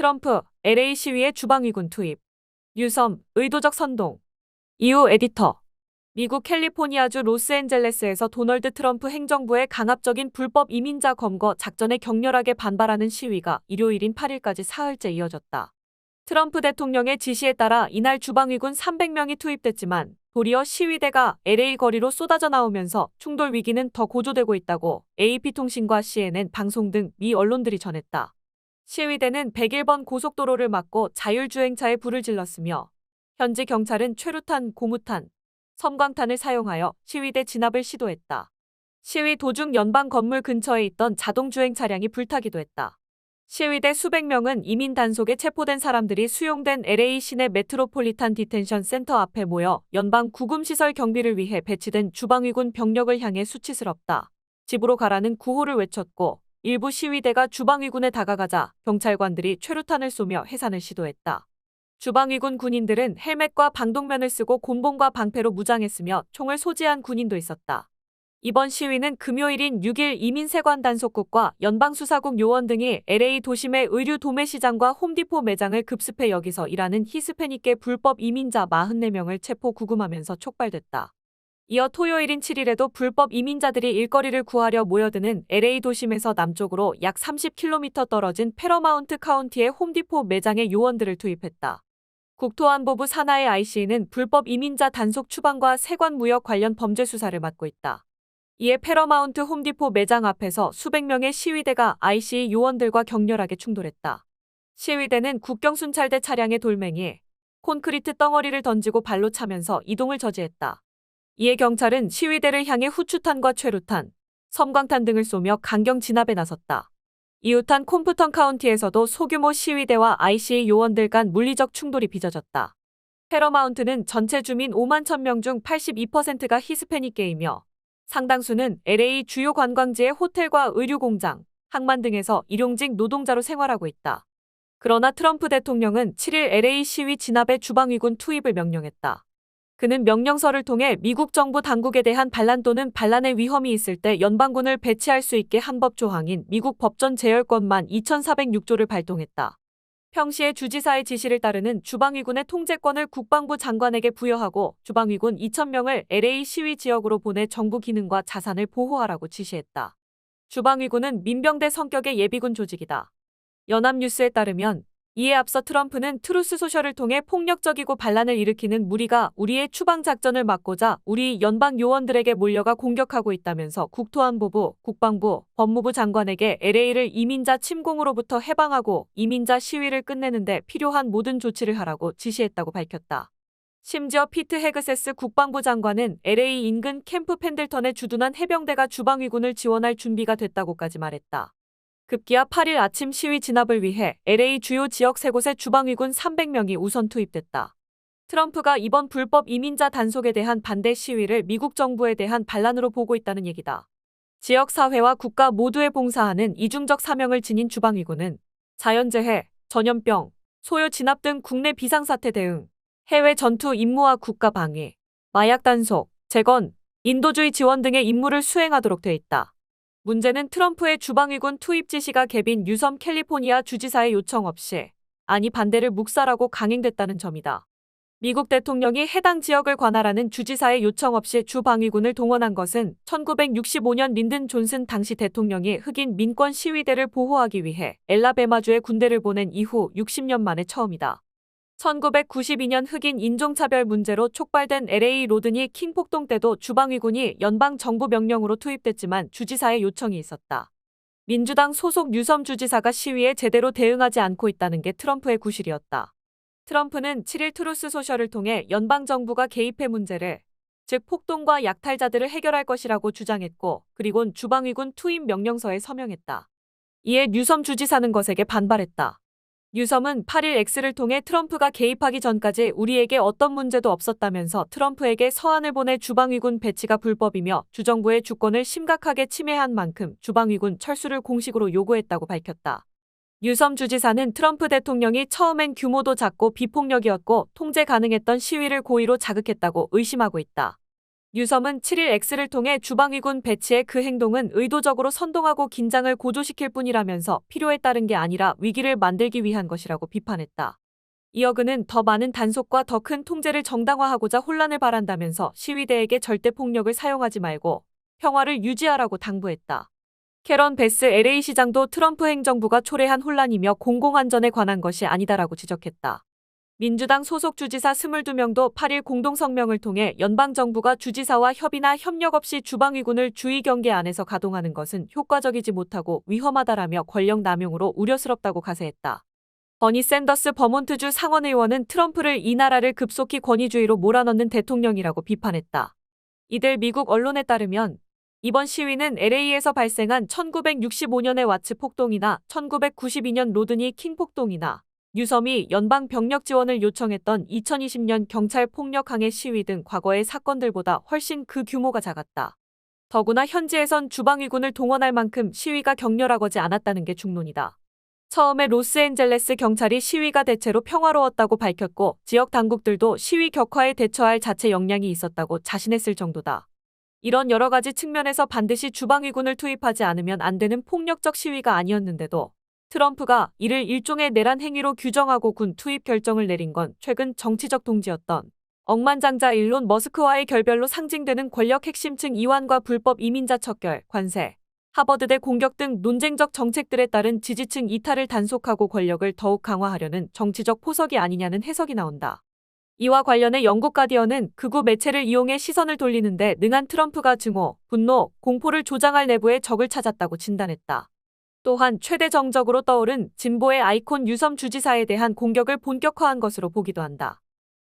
트럼프, LA 시위에 주방위군 투입. 유섬, 의도적 선동. 이후 에디터. 미국 캘리포니아주 로스앤젤레스에서 도널드 트럼프 행정부의 강압적인 불법 이민자 검거 작전에 격렬하게 반발하는 시위가 일요일인 8일까지 사흘째 이어졌다. 트럼프 대통령의 지시에 따라 이날 주방위군 300명이 투입됐지만 도리어 시위대가 LA 거리로 쏟아져 나오면서 충돌 위기는 더 고조되고 있다고 AP통신과 CNN 방송 등 미 언론들이 전했다. 시위대는 101번 고속도로를 막고 자율주행차에 불을 질렀으며 현지 경찰은 최루탄, 고무탄, 섬광탄을 사용하여 시위대 진압을 시도했다. 시위 도중 연방 건물 근처에 있던 자동주행 차량이 불타기도 했다. 시위대 수백 명은 이민 단속에 체포된 사람들이 수용된 LA 시내 메트로폴리탄 디텐션 센터 앞에 모여 연방 구금시설 경비를 위해 배치된 주방위군 병력을 향해 수치스럽다. 집으로 가라는 구호를 외쳤고 일부 시위대가 주방위군에 다가가자 경찰관들이 최루탄을 쏘며 해산을 시도했다. 주방위군 군인들은 헬멧과 방독면을 쓰고 곤봉과 방패로 무장했으며 총을 소지한 군인도 있었다. 이번 시위는 금요일인 6일 이민세관 단속국과 연방수사국 요원 등이 LA 도심의 의류 도매시장과 홈디포 매장을 급습해 여기서 일하는 히스패닉계 불법 이민자 44명을 체포 구금하면서 촉발됐다. 이어 토요일인 7일에도 불법 이민자들이 일거리를 구하려 모여드는 LA 도심에서 남쪽으로 약 30km 떨어진 패러마운트 카운티의 홈디포 매장에 요원들을 투입했다. 국토안보부 산하의 IC는 불법 이민자 단속 추방과 세관 무역 관련 범죄 수사를 맡고 있다. 이에 패러마운트 홈디포 매장 앞에서 수백 명의 시위대가 IC 요원들과 격렬하게 충돌했다. 시위대는 국경순찰대 차량의 돌멩이, 콘크리트 덩어리를 던지고 발로 차면서 이동을 저지했다. 이에 경찰은 시위대를 향해 후추탄과 최루탄, 섬광탄 등을 쏘며 강경 진압에 나섰다. 이웃한 콤프턴 카운티에서도 소규모 시위대와 ICA 요원들 간 물리적 충돌이 빚어졌다. 패러마운트는 전체 주민 5만 1,000명 중 82%가 히스패닉계이며 상당수는 LA 주요 관광지의 호텔과 의류공장, 항만 등에서 일용직 노동자로 생활하고 있다. 그러나 트럼프 대통령은 7일 LA 시위 진압에 주방위군 투입을 명령했다. 그는 명령서를 통해 미국 정부 당국에 대한 반란 또는 반란의 위험이 있을 때 연방군을 배치할 수 있게 한 법 조항인 미국 법전 제열권만 2406조를 발동했다. 평시에 주지사의 지시를 따르는 주방위군의 통제권을 국방부 장관에게 부여하고 주방위군 2,000명을 LA 시위 지역으로 보내 정부 기능과 자산을 보호하라고 지시했다. 주방위군은 민병대 성격의 예비군 조직이다. 연합뉴스에 따르면 이에 앞서 트럼프는 트루스 소셜을 통해 폭력적이고 반란을 일으키는 무리가 우리의 추방 작전을 막고자 우리 연방 요원들에게 몰려가 공격하고 있다면서 국토안보부, 국방부, 법무부 장관에게 LA를 이민자 침공으로부터 해방하고 이민자 시위를 끝내는데 필요한 모든 조치를 하라고 지시했다고 밝혔다. 심지어 피트 헤그세스 국방부 장관은 LA 인근 캠프 펜들턴에 주둔한 해병대가 주방위군을 지원할 준비가 됐다고까지 말했다. 급기야 8일 아침 시위 진압을 위해 LA 주요 지역 3곳에 주방위군 300명이 우선 투입됐다. 트럼프가 이번 불법 이민자 단속에 대한 반대 시위를 미국 정부에 대한 반란으로 보고 있다는 얘기다. 지역사회와 국가 모두에 봉사하는 이중적 사명을 지닌 주방위군은 자연재해, 전염병, 소요 진압 등 국내 비상사태 대응, 해외 전투 임무와 국가 방위, 마약 단속, 재건, 인도주의 지원 등의 임무를 수행하도록 돼 있다. 문제는 트럼프의 주방위군 투입 지시가 개빈 유섬 캘리포니아 주지사의 요청 없이 아니 반대를 묵살하고 강행됐다는 점이다. 미국 대통령이 해당 지역을 관할하는 주지사의 요청 없이 주방위군을 동원한 것은 1965년 린든 존슨 당시 대통령이 흑인 민권 시위대를 보호하기 위해 엘라베마주에 군대를 보낸 이후 60년 만에 처음이다. 1992년 흑인 인종차별 문제로 촉발된 LA 로드니 킹 폭동 때도 주방위군이 연방 정부 명령으로 투입됐지만 주지사의 요청이 있었다. 민주당 소속 유섬 주지사가 시위에 제대로 대응하지 않고 있다는 게 트럼프의 구실이었다. 트럼프는 7일 트루스 소셜을 통해 연방 정부가 개입해 문제를, 즉 폭동과 약탈자들을 해결할 것이라고 주장했고 그리곤 주방위군 투입 명령서에 서명했다. 이에 유섬 주지사는 것에게 반발했다. 유섬은 8일 X를 통해 트럼프가 개입하기 전까지 우리에게 어떤 문제도 없었다면서 트럼프에게 서한을 보내 주방위군 배치가 불법이며 주정부의 주권을 심각하게 침해한 만큼 주방위군 철수를 공식으로 요구했다고 밝혔다. 유섬 주지사는 트럼프 대통령이 처음엔 규모도 작고 비폭력이었고 통제 가능했던 시위를 고의로 자극했다고 의심하고 있다. 뉴섬은 7일 X를 통해 주방위군 배치의 그 행동은 의도적으로 선동하고 긴장을 고조시킬 뿐이라면서 필요에 따른 게 아니라 위기를 만들기 위한 것이라고 비판했다. 이어 그는 더 많은 단속과 더 큰 통제를 정당화하고자 혼란을 바란다면서 시위대에게 절대 폭력을 사용하지 말고 평화를 유지하라고 당부했다. 캐런 베스 LA 시장도 트럼프 행정부가 초래한 혼란이며 공공안전에 관한 것이 아니다라고 지적했다. 민주당 소속 주지사 22명도 8일 공동성명을 통해 연방정부가 주지사와 협의나 협력 없이 주방위군을 주의 경계 안에서 가동하는 것은 효과적이지 못하고 위험하다라며 권력 남용으로 우려스럽다고 가세했다. 버니 샌더스 버몬트주 상원의원은 트럼프를 이 나라를 급속히 권위주의로 몰아넣는 대통령이라고 비판했다. 이들 미국 언론에 따르면 이번 시위는 LA에서 발생한 1965년의 와츠 폭동이나 1992년 로드니 킹 폭동이나 뉴섬이 연방 병력 지원을 요청했던 2020년 경찰 폭력 항해 시위 등 과거의 사건들보다 훨씬 그 규모가 작았다. 더구나 현지에선 주방위군을 동원할 만큼 시위가 격렬하지 않았다는 게 중론이다. 처음에 로스앤젤레스 경찰이 시위가 대체로 평화로웠다고 밝혔고 지역 당국들도 시위 격화에 대처할 자체 역량이 있었다고 자신했을 정도다. 이런 여러 가지 측면에서 반드시 주방위군을 투입하지 않으면 안 되는 폭력적 시위가 아니었는데도 트럼프가 이를 일종의 내란 행위로 규정하고 군 투입 결정을 내린 건 최근 정치적 동지였던 억만장자 일론 머스크와의 결별로 상징되는 권력 핵심층 이완과 불법 이민자 척결, 관세, 하버드대 공격 등 논쟁적 정책들에 따른 지지층 이탈을 단속하고 권력을 더욱 강화하려는 정치적 포석이 아니냐는 해석이 나온다. 이와 관련해 영국 가디언은 극우 매체를 이용해 시선을 돌리는데 능한 트럼프가 증오, 분노, 공포를 조장할 내부의 적을 찾았다고 진단했다. 또한 최대 정적으로 떠오른 진보의 아이콘 뉴섬 주지사에 대한 공격을 본격화한 것으로 보기도 한다.